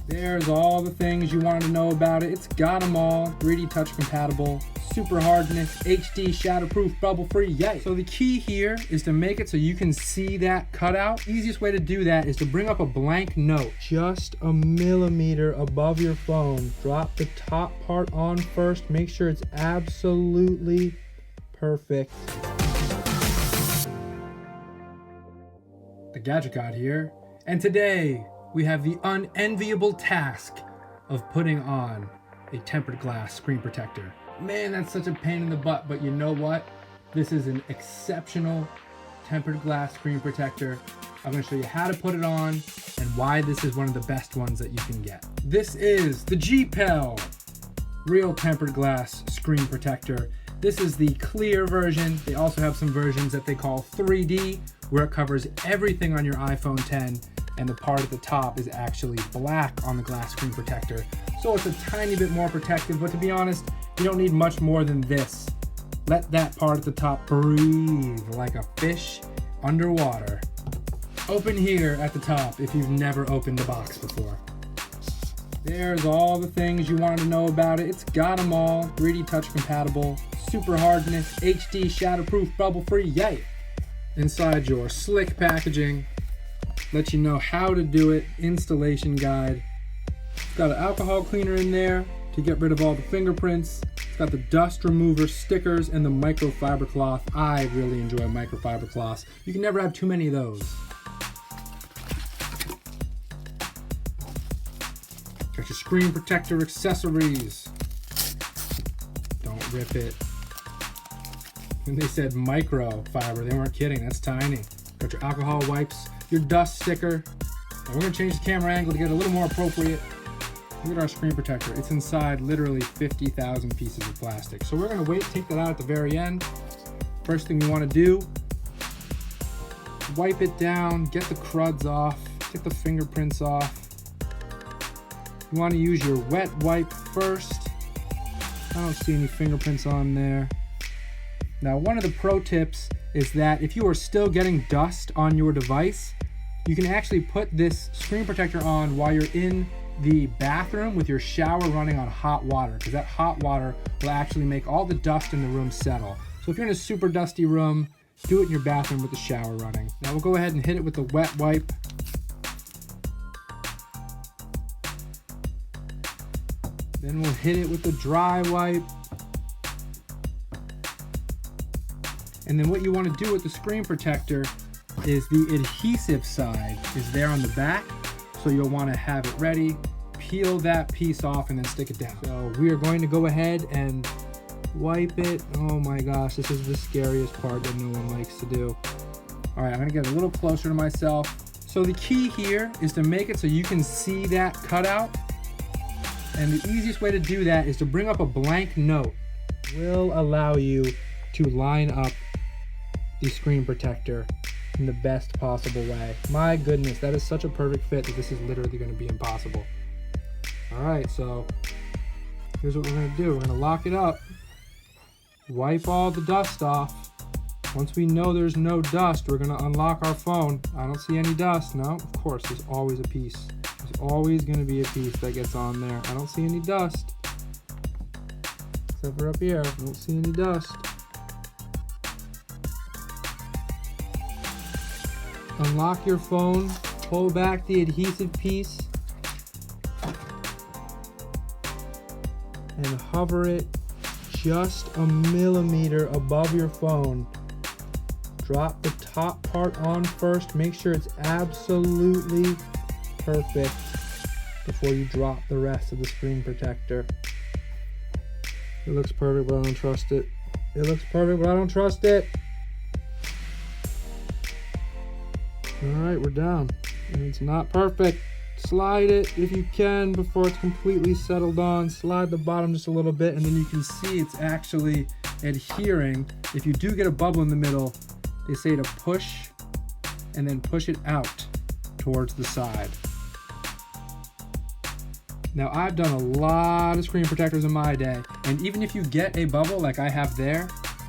There's all the things you wanted to know about it. It's got them all. 3D touch compatible, super hardness, HD shatterproof, bubble free, yay. So the key here is to make it so you can see that cutout. Easiest way to do that is to bring up a blank note just a millimeter above your phone. Drop the top part on first. Make sure it's absolutely perfect. The Gadget God here, and today we have the unenviable task of putting on a tempered glass screen protector. Man, that's such a pain in the butt, but you know what? This is an exceptional tempered glass screen protector. I'm going to show you how to put it on and why this is one of the best ones that you can get. This is the G-Pel Real Tempered Glass Screen Protector. This is the clear version. They also have some versions that they call 3D, where it covers everything on your iPhone 10, and the part at the top is actually black on the glass screen protector. So it's a tiny bit more protective, but to be honest, you don't need much more than this. Let that part at the top breathe like a fish underwater. Open here at the top if you've never opened a box before. There's all the things you wanted to know about it. It's got them all. 3D touch compatible, super hardness, HD shatterproof, bubble free, yay. Inside your slick packaging, let you know how to do it, installation guide. It's got an alcohol cleaner in there to get rid of all the fingerprints. It's got the dust remover stickers and the microfiber cloth. I really enjoy microfiber cloths. You can never have too many of those. Got your screen protector accessories. Don't rip it. And they said microfiber, they weren't kidding, that's tiny. Got your alcohol wipes, your dust sticker. And we're gonna change the camera angle to get a little more appropriate. Look at our screen protector. It's inside literally 50,000 pieces of plastic. So we're gonna take that out at the very end. First thing you wanna do, wipe it down, get the cruds off, get the fingerprints off. You wanna use your wet wipe first. I don't see any fingerprints on there. Now, one of the pro tips is that if you are still getting dust on your device, you can actually put this screen protector on while you're in the bathroom with your shower running on hot water, because that hot water will actually make all the dust in the room settle. So if you're in a super dusty room, do it in your bathroom with the shower running. Now we'll go ahead and hit it with the wet wipe. Then we'll hit it with the dry wipe. And then what you want to do with the screen protector is the adhesive side is there on the back. So you'll want to have it ready, peel that piece off, and then stick it down. So we are going to go ahead and wipe it. Oh my gosh, this is the scariest part that no one likes to do. All right, I'm gonna get a little closer to myself. So the key here is to make it so you can see that cutout. And the easiest way to do that is to bring up a blank note. It will allow you to line up the screen protector in the best possible way. My goodness, that is such a perfect fit that this is literally going to be impossible. All right, so here's what we're going to do. We're going to lock it up, wipe all the dust off. Once we know there's no dust, we're going to unlock our phone. I don't see any dust. No, of course, there's always a piece. There's always going to be a piece that gets on there. I don't see any dust. Except for up here, I don't see any dust. Unlock your phone, pull back the adhesive piece, and hover it just a millimeter above your phone. Drop the top part on first. Make sure it's absolutely perfect before you drop the rest of the screen protector. It looks perfect, but I don't trust it. It looks perfect, but I don't trust it. All right, we're down. And it's not perfect. Slide it if you can before it's completely settled on. Slide the bottom just a little bit, and then you can see it's actually adhering. If you do get a bubble in the middle, they say to push and then push it out towards the side. Now, I've done a lot of screen protectors in my day, and even if you get a bubble like I have there,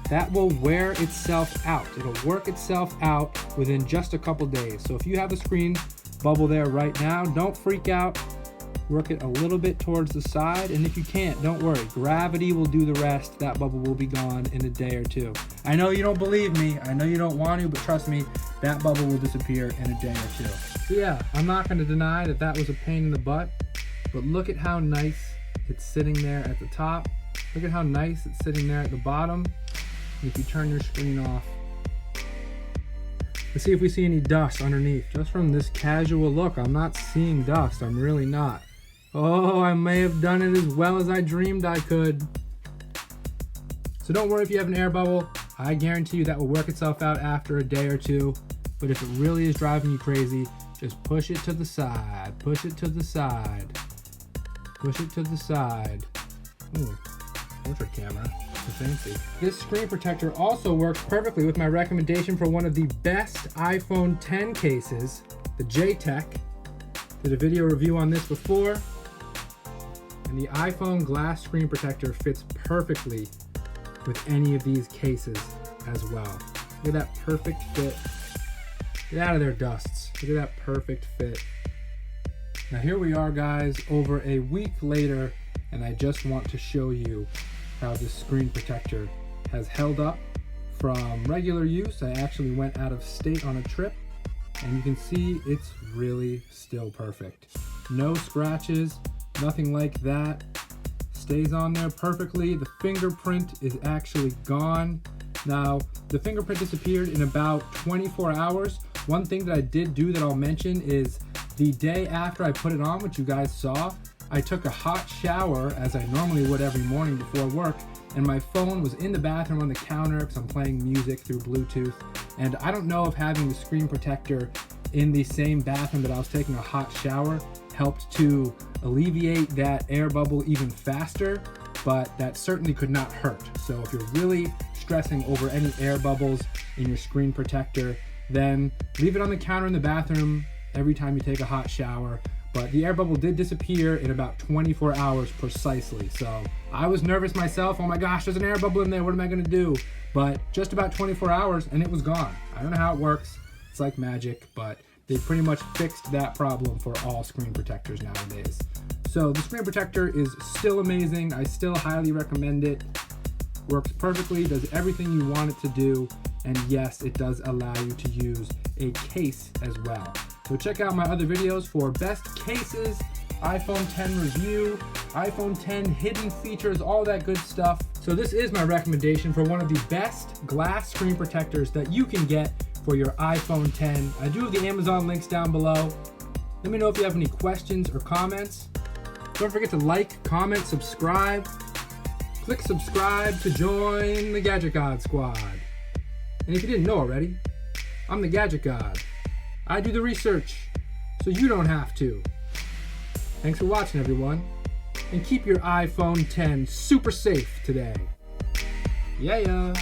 that will wear itself out. It'll work itself out within just a couple days. So if you have a screen bubble there right now, don't freak out. work it a little bit towards the side, and if you can't, don't worry. Gravity will do the rest. That bubble will be gone in a day or two. I know you don't believe me. I know you don't want to, but trust me, that bubble will disappear in a day or two. So yeah, I'm not going to deny that that was a pain in the butt, but look at how nice it's sitting there at the top. Look at how nice it's sitting there at the bottom. And if you turn your screen off, let's see if we see any dust underneath. Just from this casual look, I'm not seeing dust. I'm really not. Oh, I may have done it as well as I dreamed I could. So don't worry if you have an air bubble. I guarantee you that will work itself out after a day or two. But if it really is driving you crazy, just push it to the side. Push it to the side. Push it to the side. Ooh, portrait camera. Fancy. This screen protector also works perfectly with my recommendation for one of the best iPhone X cases, the JTech. Did a video review on this before, and the iPhone glass screen protector fits perfectly with any of these cases as well. Look at that perfect fit. Get out of there, dusts. Look at that perfect fit. Now here we are, guys, over a week later, and I just want to show you how this screen protector has held up from regular use. I actually went out of state on a trip, and you can see it's really still perfect. No scratches, nothing like that. Stays on there perfectly. The fingerprint is actually gone. Now, the fingerprint disappeared in about 24 hours. One thing that I did do that I'll mention is the day after I put it on, which you guys saw, I took a hot shower, as I normally would every morning before work, and my phone was in the bathroom on the counter because I'm playing music through Bluetooth. And I don't know if having the screen protector in the same bathroom that I was taking a hot shower helped to alleviate that air bubble even faster, but that certainly could not hurt. So if you're really stressing over any air bubbles in your screen protector, then leave it on the counter in the bathroom every time you take a hot shower. But the air bubble did disappear in about 24 hours precisely. So I was nervous myself. Oh my gosh, there's an air bubble in there. What am I gonna do? But just about 24 hours and it was gone. I don't know how it works. It's like magic, but they pretty much fixed that problem for all screen protectors nowadays. So the screen protector is still amazing. I still highly recommend it. Works perfectly, does everything you want it to do. And yes, it does allow you to use a case as well. So check out my other videos for best cases, iPhone X review, iPhone X hidden features, all that good stuff. So this is my recommendation for one of the best glass screen protectors that you can get for your iPhone X. I do have the Amazon links down below. Let me know if you have any questions or comments. Don't forget to like, comment, subscribe. Click subscribe to join the Gadget God Squad. And if you didn't know already, I'm the Gadget God. I do the research, so you don't have to. Thanks for watching, everyone. And keep your iPhone X super safe today. Yeah.